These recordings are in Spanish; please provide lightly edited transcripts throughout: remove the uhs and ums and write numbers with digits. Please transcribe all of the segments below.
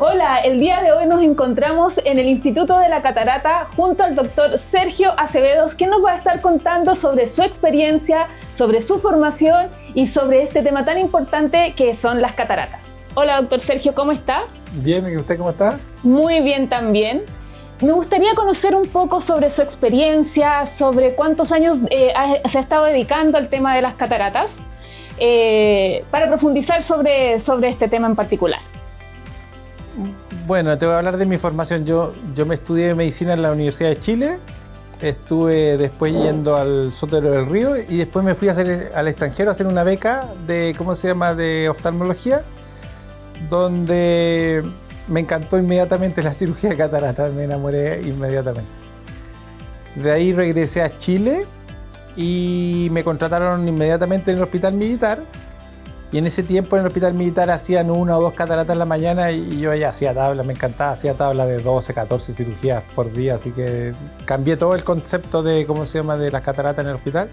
Hola, el día de hoy nos encontramos en el Instituto de la Catarata junto al doctor Sergio Acevedos, quien nos va a estar contando sobre su experiencia, sobre su formación y sobre este tema tan importante que son las cataratas. Hola, doctor Sergio, ¿cómo está? Bien, ¿y usted cómo está? Muy bien también. Me gustaría conocer un poco sobre su experiencia, sobre cuántos años se ha estado dedicando al tema de las cataratas, para profundizar sobre este tema en particular. Bueno, te voy a hablar de mi formación. Yo me estudié medicina en la Universidad de Chile, estuve después yendo al Sotero del Río y después me fui al extranjero a hacer una beca de, de oftalmología, donde me encantó inmediatamente la cirugía de catarata, me enamoré inmediatamente. De ahí regresé a Chile y me contrataron inmediatamente en el hospital militar. Y en ese tiempo en el hospital militar hacían 1 o 2 cataratas en la mañana y yo ya hacía tabla, me encantaba, hacía tabla de 12, 14 cirugías por día, así que cambié todo el concepto de, de las cataratas en el hospital.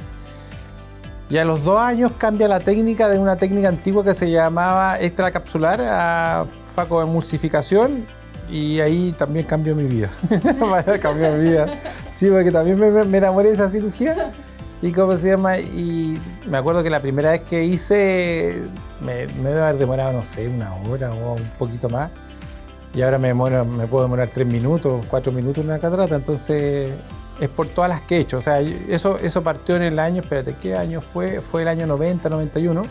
Y a los 2 años cambia la técnica de una técnica antigua que se llamaba extracapsular a facoemulsificación y ahí también cambió mi vida. Cambió mi vida. Sí, porque también me enamoré de esa cirugía. Y y me acuerdo que la primera vez que hice me debe haber demorado, no sé, 1 hora o un poquito más. Y ahora me puedo demorar 3 minutos, 4 minutos en una catarata. Entonces es por todas las que he hecho. O sea, eso partió en el año, espérate, ¿qué año fue? Fue el año 90, 91.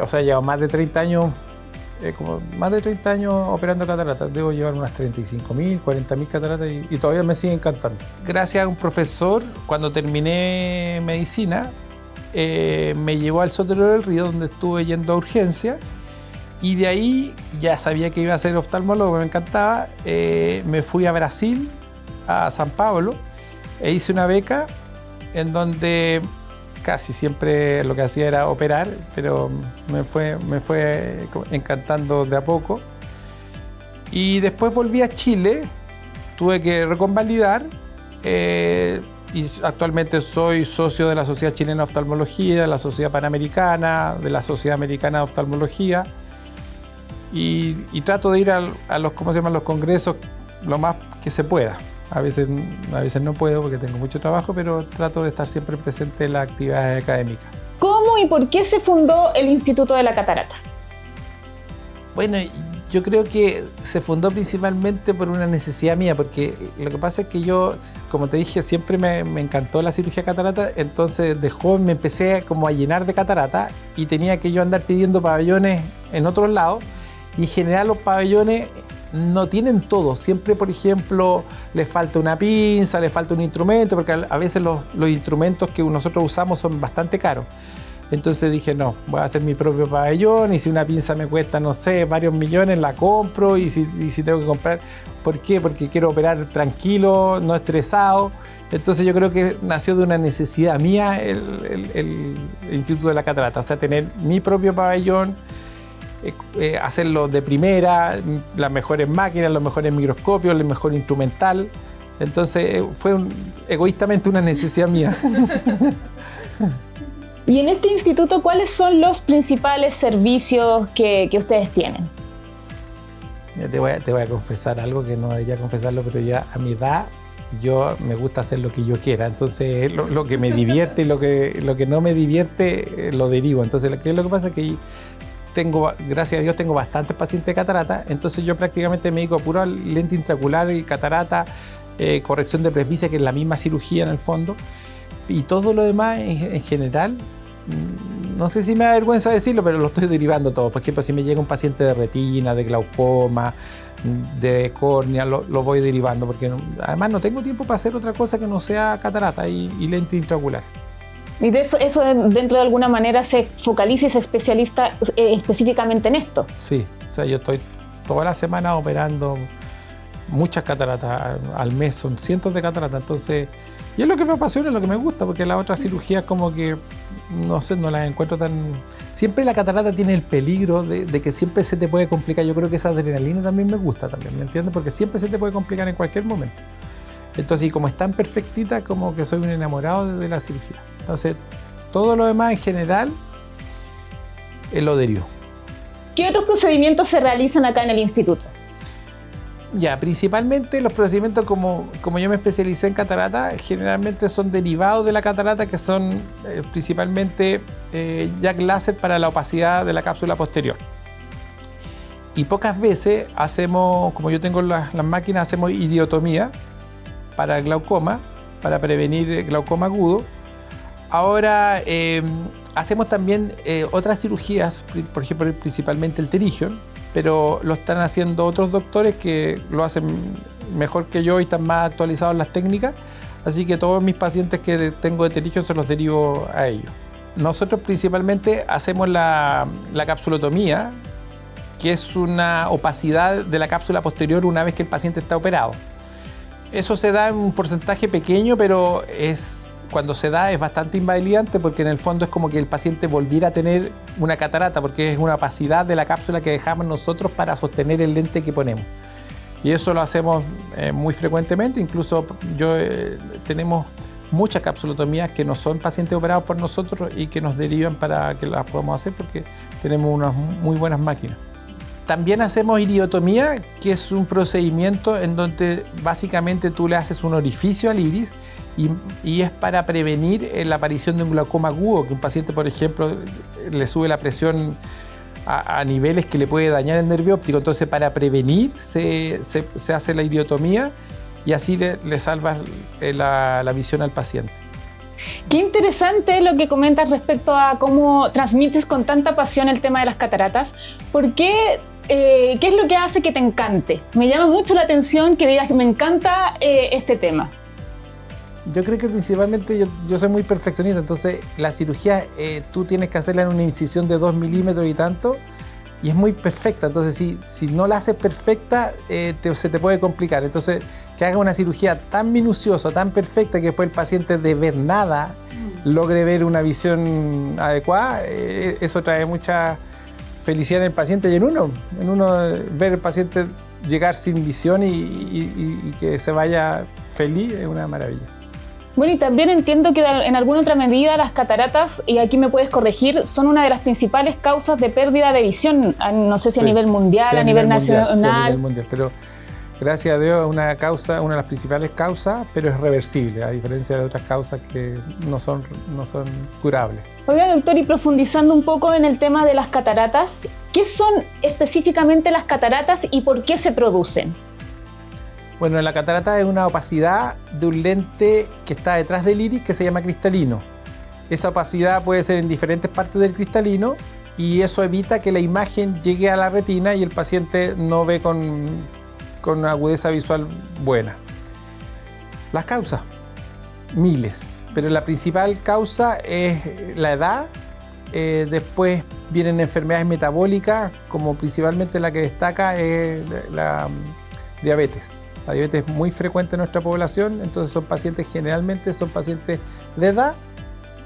O sea, llevo más de 30 años, operando cataratas. Debo llevar unas 35.000, 40.000 cataratas y todavía me sigue encantando. Gracias a un profesor, cuando terminé medicina, me llevó al Sotero del Río, donde estuve yendo a urgencia. Y de ahí ya sabía que iba a ser oftalmólogo, me encantaba. Me fui a Brasil, a San Pablo, e hice una beca en donde casi siempre lo que hacía era operar, pero me fue encantando de a poco. Y después volví a Chile, tuve que reconvalidar y actualmente soy socio de la Sociedad Chilena de Oftalmología, de la Sociedad Panamericana, de la Sociedad Americana de Oftalmología y trato de ir a los congresos lo más que se pueda. A veces no puedo porque tengo mucho trabajo, pero trato de estar siempre presente en las actividades académicas. ¿Cómo y por qué se fundó el Instituto de la Catarata? Bueno, yo creo que se fundó principalmente por una necesidad mía, porque lo que pasa es que yo, como te dije, siempre me encantó la cirugía catarata, entonces de joven me empecé como a llenar de catarata y tenía que yo andar pidiendo pabellones en otros lados y en general los pabellones no tienen todo. Siempre, por ejemplo, les falta una pinza, les falta un instrumento, porque a veces los instrumentos que nosotros usamos son bastante caros. Entonces dije, no, voy a hacer mi propio pabellón y si una pinza me cuesta, no sé, varios millones, la compro y si tengo que comprar. ¿Por qué? Porque quiero operar tranquilo, no estresado. Entonces yo creo que nació de una necesidad mía el Instituto de la Catarata, o sea, tener mi propio pabellón, hacerlo de primera, las mejores máquinas, los mejores microscopios, el mejor instrumental. Entonces fue egoístamente una necesidad mía. Y en este instituto, ¿cuáles son los principales servicios que ustedes tienen? Te voy a confesar algo que no debería confesarlo, pero ya a mi edad yo me gusta hacer lo que yo quiera. Entonces lo que me divierte y lo que no me divierte lo derivo. Entonces lo que pasa es que gracias a Dios tengo bastantes pacientes de catarata, entonces yo prácticamente me dedico a puro lente intraocular y catarata, corrección de presbicia, que es la misma cirugía en el fondo, y todo lo demás en general, no sé si me da vergüenza decirlo, pero lo estoy derivando todo. Por ejemplo, si me llega un paciente de retina, de glaucoma, de córnea, lo voy derivando, porque además no tengo tiempo para hacer otra cosa que no sea catarata y lente intraocular. Y de eso dentro de alguna manera se focaliza y se especializa específicamente en esto. Sí, o sea, yo estoy toda la semana operando muchas cataratas al mes, son cientos de cataratas, entonces, y es lo que me apasiona, es lo que me gusta, porque las otras cirugías como que, no sé, no las encuentro tan... Siempre la catarata tiene el peligro de que siempre se te puede complicar. Yo creo que esa adrenalina también me gusta también, ¿me entiendes? Porque siempre se te puede complicar en cualquier momento. Entonces, y como es tan perfectita, como que soy un enamorado de la cirugía. Entonces, todo lo demás en general lo derivo. ¿Qué otros procedimientos se realizan acá en el instituto? Ya, principalmente los procedimientos como yo me especialicé en catarata, generalmente son derivados de la catarata, que son principalmente jack láser para la opacidad de la cápsula posterior. Y pocas veces hacemos, como yo tengo las máquinas, hacemos iridotomía para el glaucoma, para prevenir el glaucoma agudo. Ahora hacemos también otras cirugías, por ejemplo, principalmente el pterygium, pero lo están haciendo otros doctores que lo hacen mejor que yo y están más actualizados en las técnicas. Así que todos mis pacientes que tengo de pterygium se los derivo a ellos. Nosotros principalmente hacemos la capsulotomía, que es una opacidad de la cápsula posterior una vez que el paciente está operado. Eso se da en un porcentaje pequeño, pero cuando se da es bastante invalidante, porque en el fondo es como que el paciente volviera a tener una catarata, porque es una opacidad de la cápsula que dejamos nosotros para sostener el lente que ponemos. Y eso lo hacemos muy frecuentemente. Incluso tenemos muchas capsulotomías que no son pacientes operados por nosotros y que nos derivan para que las podamos hacer, porque tenemos unas muy buenas máquinas. También hacemos iridotomía, que es un procedimiento en donde básicamente tú le haces un orificio al iris y es para prevenir la aparición de un glaucoma agudo, que un paciente, por ejemplo, le sube la presión a niveles que le puede dañar el nervio óptico. Entonces, para prevenir se hace la iridotomía y así le salvas la visión al paciente. Qué interesante lo que comentas respecto a cómo transmites con tanta pasión el tema de las cataratas. ¿Por qué? ¿Qué es lo que hace que te encante? Me llama mucho la atención que digas que me encanta este tema. Yo creo que principalmente yo soy muy perfeccionista, entonces la cirugía tú tienes que hacerla en una incisión de 2 milímetros y tanto, y es muy perfecta. Entonces si no la haces perfecta, se te puede complicar. Entonces que hagas una cirugía tan minuciosa, tan perfecta, que después el paciente de ver nada logre ver una visión adecuada, eso trae mucha felicidad en el paciente y en uno ver el paciente llegar sin visión y que se vaya feliz es una maravilla. Bueno, y también entiendo que en alguna otra medida las cataratas, y aquí me puedes corregir, son una de las principales causas de pérdida de visión, no sé si a nivel mundial, a nivel nacional. Sí, a nivel mundial, pero gracias a Dios es una de las principales causas, pero es reversible, a diferencia de otras causas que no son curables. Oiga, doctor, y profundizando un poco en el tema de las cataratas, ¿qué son específicamente las cataratas y por qué se producen? Bueno, la catarata es una opacidad de un lente que está detrás del iris que se llama cristalino. Esa opacidad puede ser en diferentes partes del cristalino y eso evita que la imagen llegue a la retina y el paciente no ve con agudeza visual buena. Las causas, miles, pero la principal causa es la edad. Después vienen enfermedades metabólicas, como principalmente la que destaca es la diabetes. La diabetes es muy frecuente en nuestra población, entonces generalmente son pacientes de edad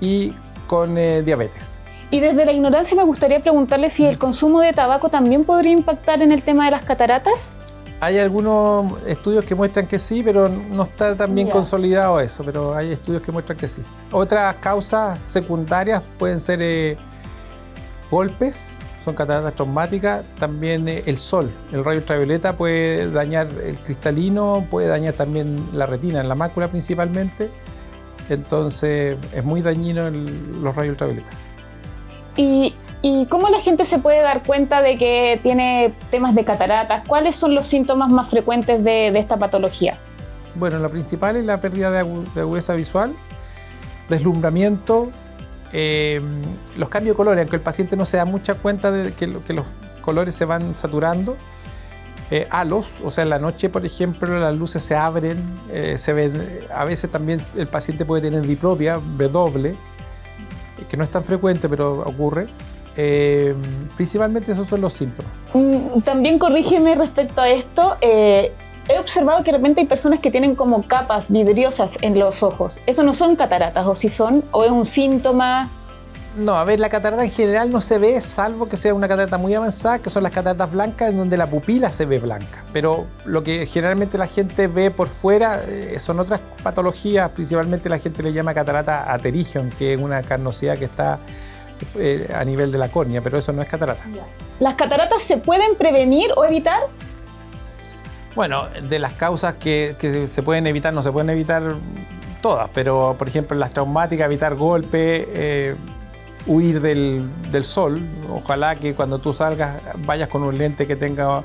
y con diabetes. Y desde la ignorancia me gustaría preguntarle si el consumo de tabaco también podría impactar en el tema de las cataratas. Hay algunos estudios que muestran que sí, pero no está tan bien consolidado eso, pero hay estudios que muestran que sí. Otras causas secundarias pueden ser golpes, son cataratas traumáticas, también el sol, el rayo ultravioleta puede dañar el cristalino, puede dañar también la retina, en la mácula principalmente, entonces es muy dañino los rayos ultravioleta. ¿Y cómo la gente se puede dar cuenta de que tiene temas de cataratas? ¿Cuáles son los síntomas más frecuentes de esta patología? Bueno, lo principal es la pérdida de agudeza visual, deslumbramiento, los cambios de colores, aunque el paciente no se da mucha cuenta de que los colores se van saturando. Halos, o sea, en la noche, por ejemplo, las luces se abren, se ven, a veces también el paciente puede tener diplopia, ve doble, que no es tan frecuente, pero ocurre. Principalmente esos son los síntomas. También corrígeme respecto a esto. He observado que de repente hay personas que tienen como capas vidriosas en los ojos. ¿Eso no son cataratas o sí son? ¿O es un síntoma? No, a ver, la catarata en general no se ve, salvo que sea una catarata muy avanzada, que son las cataratas blancas, en donde la pupila se ve blanca. Pero lo que generalmente la gente ve por fuera son otras patologías, principalmente la gente le llama catarata a pterygium, que es una carnosidad que está a nivel de la córnea, pero eso no es catarata. ¿Las cataratas se pueden prevenir o evitar? Bueno, de las causas que se pueden evitar, no se pueden evitar todas, pero por ejemplo las traumáticas, evitar golpes, huir del sol. Ojalá que cuando tú salgas vayas con un lente que tenga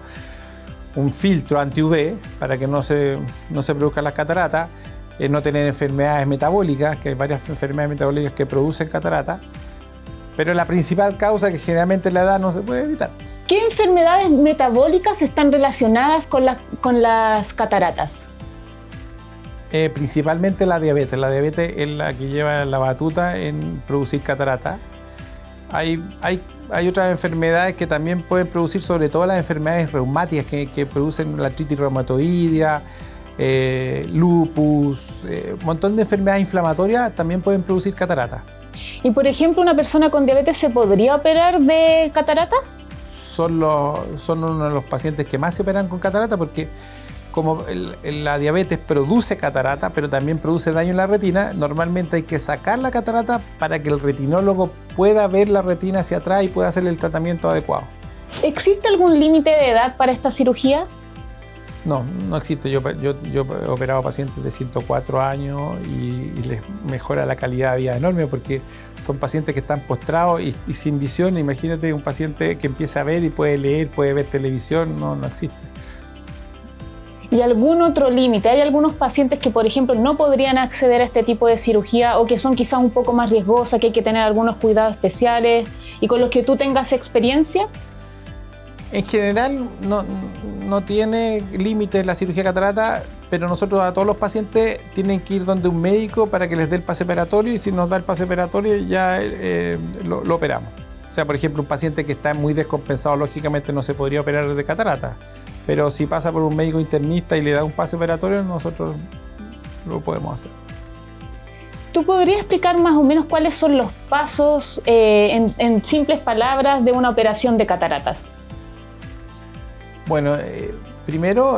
un filtro anti-UV para que no se produzcan las cataratas. No tener enfermedades metabólicas, que hay varias enfermedades metabólicas que producen cataratas. Pero la principal causa, que generalmente la edad, no se puede evitar. ¿Qué enfermedades metabólicas están relacionadas con las cataratas? Principalmente la diabetes. La diabetes es la que lleva la batuta en producir cataratas. Hay otras enfermedades que también pueden producir, sobre todo las enfermedades reumáticas que producen la artritis reumatoidea, lupus, un montón de enfermedades inflamatorias también pueden producir cataratas. Y por ejemplo, ¿una persona con diabetes se podría operar de cataratas? Son uno de los pacientes que más se operan con catarata, porque como la diabetes produce catarata, pero también produce daño en la retina, normalmente hay que sacar la catarata para que el retinólogo pueda ver la retina hacia atrás y pueda hacer el tratamiento adecuado. ¿Existe algún límite de edad para esta cirugía? No existe. Yo he operado pacientes de 104 años y les mejora la calidad de vida enorme, porque son pacientes que están postrados y sin visión. Imagínate un paciente que empieza a ver y puede leer, puede ver televisión. No existe. ¿Y algún otro límite? ¿Hay algunos pacientes que, por ejemplo, no podrían acceder a este tipo de cirugía o que son quizás un poco más riesgosas, que hay que tener algunos cuidados especiales y con los que tú tengas experiencia? En general no tiene límites la cirugía catarata, pero nosotros a todos los pacientes tienen que ir donde un médico para que les dé el pase operatorio, y si nos da el pase operatorio ya lo operamos. O sea, por ejemplo, un paciente que está muy descompensado, lógicamente no se podría operar de catarata, pero si pasa por un médico internista y le da un pase operatorio, nosotros lo podemos hacer. ¿Tú podrías explicar más o menos cuáles son los pasos, en simples palabras, de una operación de cataratas? Bueno, primero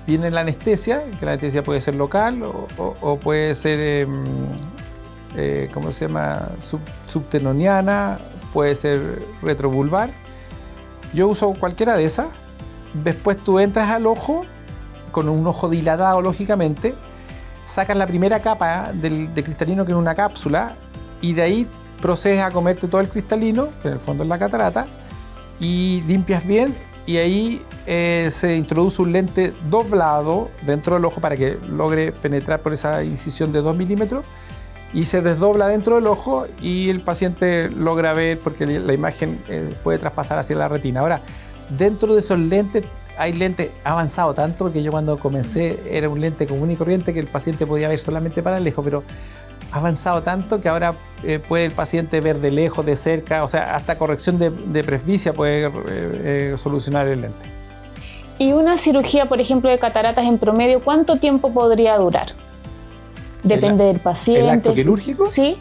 viene la anestesia, que la anestesia puede ser local o puede ser, ¿cómo se llama? Subtenoniana, puede ser retrovulvar. Yo uso cualquiera de esas. Después tú entras al ojo, con un ojo dilatado, lógicamente, sacas la primera capa de cristalino, que es una cápsula, y de ahí procedes a comerte todo el cristalino, que en el fondo es la catarata, y limpias bien. Y ahí se introduce un lente doblado dentro del ojo para que logre penetrar por esa incisión de 2 milímetros, y se desdobla dentro del ojo y el paciente logra ver, porque la imagen puede traspasar hacia la retina. Ahora, dentro de esos lentes hay lentes avanzados tanto, porque yo cuando comencé era un lente común y corriente que el paciente podía ver solamente para lejos, pero ha avanzado tanto que ahora puede el paciente ver de lejos, de cerca, o sea, hasta corrección de presbicia puede solucionar el lente. ¿Y una cirugía, por ejemplo, de cataratas en promedio, cuánto tiempo podría durar? Depende del paciente. ¿El acto quirúrgico? Sí.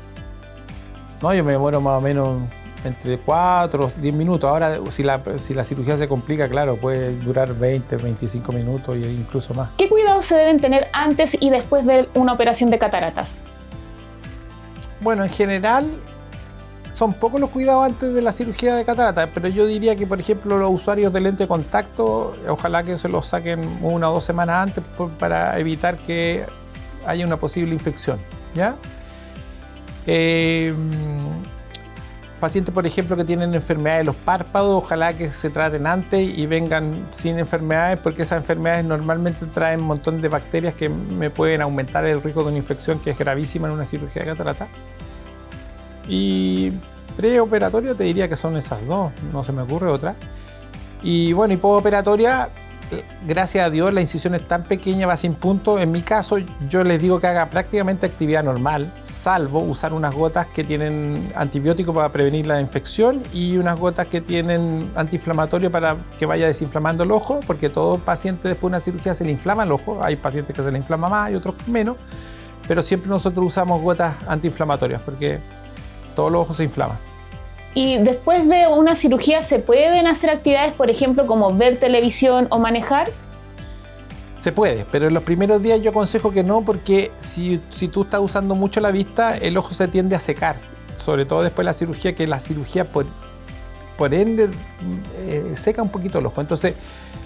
No, yo me demoro más o menos entre 4 o 10 minutos. Ahora, si la cirugía se complica, claro, puede durar 20, 25 minutos e incluso más. ¿Qué cuidados se deben tener antes y después de una operación de cataratas? Bueno, en general son pocos los cuidados antes de la cirugía de catarata, pero yo diría que, por ejemplo, los usuarios de lente de contacto, ojalá que se los saquen 1 o 2 semanas antes para evitar que haya una posible infección, ¿ya? Pacientes, por ejemplo, que tienen enfermedades de los párpados, ojalá que se traten antes y vengan sin enfermedades, porque esas enfermedades normalmente traen un montón de bacterias que me pueden aumentar el riesgo de una infección que es gravísima en una cirugía de catarata. Y preoperatoria te diría que son esas dos, no se me ocurre otra. Y bueno, y postoperatoria, gracias a Dios la incisión es tan pequeña, va sin punto. En mi caso, yo les digo que haga prácticamente actividad normal, salvo usar unas gotas que tienen antibiótico para prevenir la infección y unas gotas que tienen antiinflamatorio para que vaya desinflamando el ojo, porque todo paciente después de una cirugía se le inflama el ojo. Hay pacientes que se le inflama más y otros menos, pero siempre nosotros usamos gotas antiinflamatorias porque todos los ojos se inflaman. Y después de una cirugía, ¿se pueden hacer actividades, por ejemplo, como ver televisión o manejar? Se puede, pero en los primeros días yo aconsejo que no, porque si tú estás usando mucho la vista, el ojo se tiende a secar. sobre todo después de la cirugía, que la cirugía por ende seca un poquito el ojo. Entonces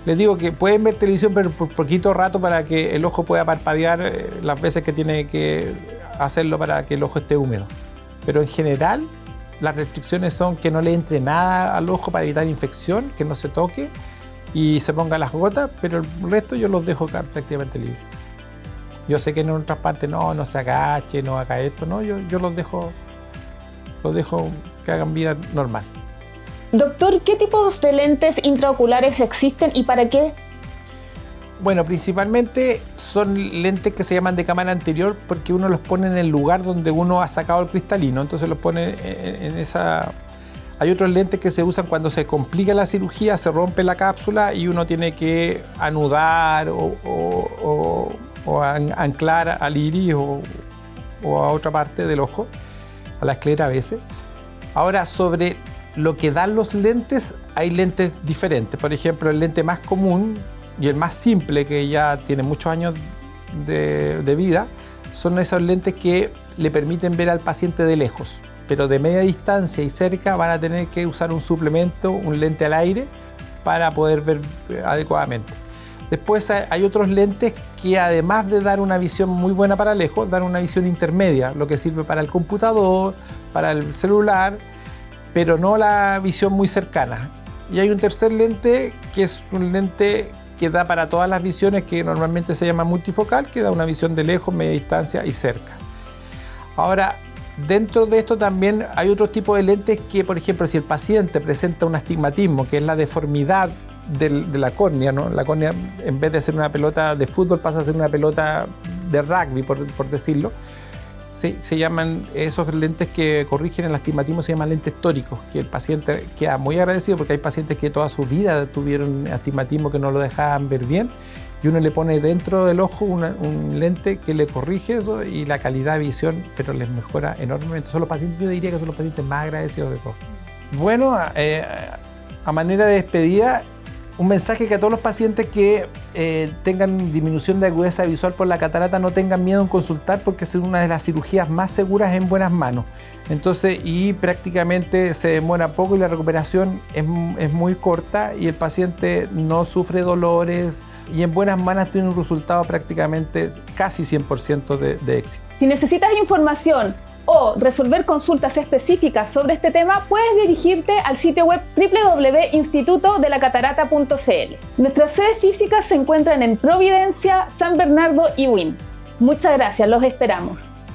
les digo que pueden ver televisión, pero por poquito rato, para que el ojo pueda parpadear las veces que tiene que hacerlo para que el ojo esté húmedo. Pero en general las restricciones son que no le entre nada al ojo para evitar infección, que no se toque y se pongan las gotas, pero el resto yo los dejo prácticamente libres. Yo sé que en otras partes no se agache, no haga esto, no, yo los dejo que hagan vida normal. Doctor, ¿qué tipos de lentes intraoculares existen y para qué? Bueno, principalmente son lentes que se llaman de cámara anterior porque uno los pone en el lugar donde uno ha sacado el cristalino, entonces los pone en esa... Hay otros lentes que se usan cuando se complica la cirugía, se rompe la cápsula y uno tiene que anudar o anclar al iris o a otra parte del ojo, a la esclera a veces. Ahora, sobre lo que dan los lentes, hay lentes diferentes. Por ejemplo, el lente más común y el más simple, que ya tiene muchos años de vida, son esos lentes que le permiten ver al paciente de lejos, pero de media distancia y cerca van a tener que usar un suplemento, un lente al aire, para poder ver adecuadamente. Después hay otros lentes que, además de dar una visión muy buena para lejos, dan una visión intermedia, lo que sirve para el computador, para el celular, pero no la visión muy cercana. Y hay un tercer lente que es un lente que da para todas las visiones, que normalmente se llama multifocal, que da una visión de lejos, media distancia y cerca. Ahora, dentro de esto también hay otro tipo de lentes que, por ejemplo, si el paciente presenta un astigmatismo, que es la deformidad de la córnea, ¿no? La córnea, en vez de ser una pelota de fútbol, pasa a ser una pelota de rugby, por decirlo. Se llaman esos lentes que corrigen el astigmatismo, se llaman lentes tóricos, que el paciente queda muy agradecido porque hay pacientes que toda su vida tuvieron astigmatismo que no lo dejaban ver bien, y uno le pone dentro del ojo un lente que le corrige eso y la calidad de visión, pero les mejora enormemente. Son los pacientes, yo diría que son los pacientes más agradecidos de todos. Bueno, a manera de despedida, un mensaje que a todos los pacientes que tengan disminución de agudeza visual por la catarata no tengan miedo en consultar, porque es una de las cirugías más seguras en buenas manos. Entonces, y prácticamente se demora poco y la recuperación es muy corta y el paciente no sufre dolores y en buenas manos tiene un resultado prácticamente casi 100% de éxito. Si necesitas información o resolver consultas específicas sobre este tema, puedes dirigirte al sitio web www.institutodelacatarata.cl. Nuestras sedes físicas se encuentran en Providencia, San Bernardo y Buin. Muchas gracias, los esperamos.